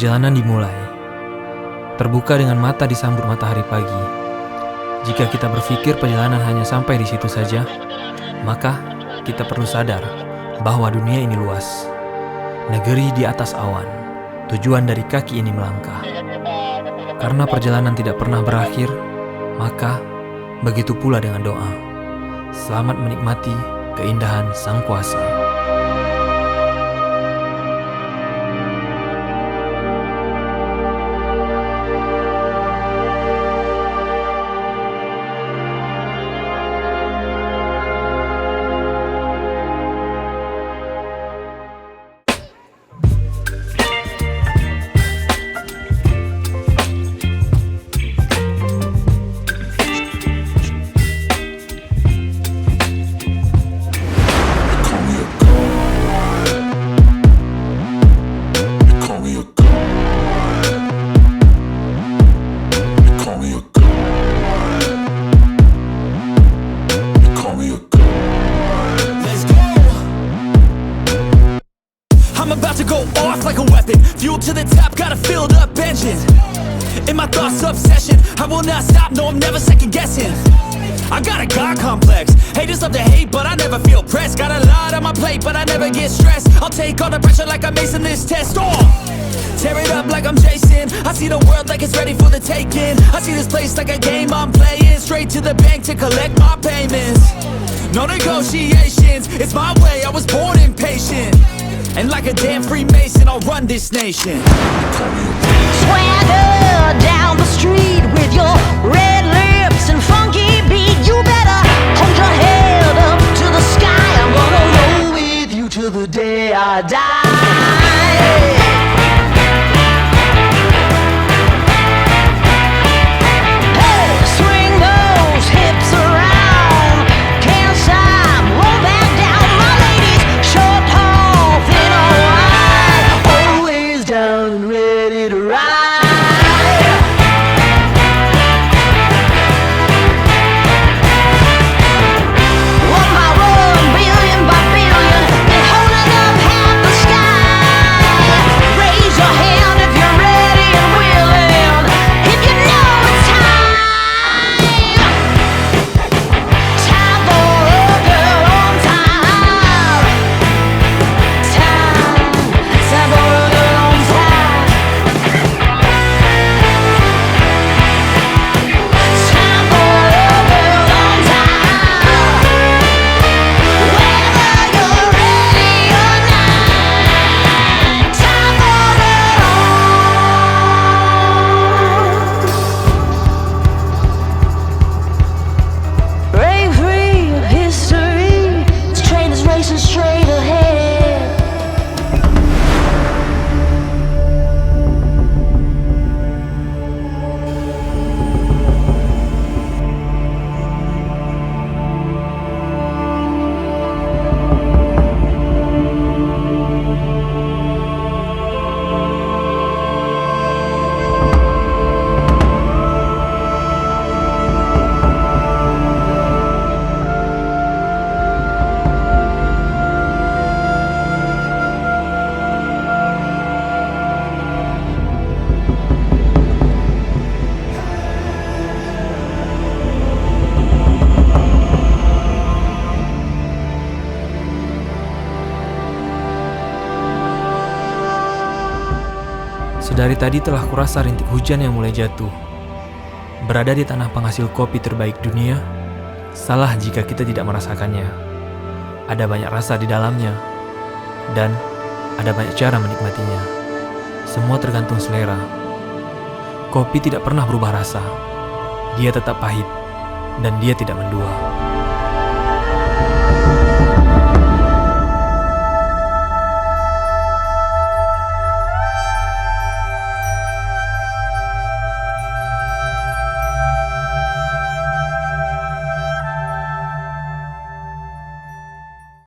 Perjalanan dimulai. Terbuka dengan mata disambut matahari pagi. Jika kita berpikir perjalanan hanya sampai di situ saja, maka kita perlu sadar bahwa dunia ini luas. Negeri di atas awan, tujuan dari kaki ini melangkah. Karena perjalanan tidak pernah berakhir, maka begitu pula dengan doa. Selamat menikmati keindahan Sang Kuasa. Fuel to the top, got a filled up engine. In my thoughts, obsession. I will not stop, no, I'm never second guessing. I got a God complex. Haters love to hate, but I never feel pressed. Got a lot on my plate, but I never get stressed. I'll take all the pressure like I'm acing this test. Tear it up like I'm Jason. I see the world like it's ready for the taking. I see this place like a game I'm playing. Straight to the bank to collect my payments. No negotiations, it's my way, I was born impatient. And like a damn Freemason, I'll run this nation. Swagger down the street with your red lips and funky beat. You better hold your head up to the sky. I'm gonna roll with you till the day I die. Sedari tadi telah kurasa rintik hujan yang mulai jatuh. Berada di tanah penghasil kopi terbaik dunia, salah jika kita tidak merasakannya. Ada banyak rasa di dalamnya, dan ada banyak cara menikmatinya. Semua tergantung selera. Kopi tidak pernah berubah rasa. Dia tetap pahit, dan dia tidak mendua.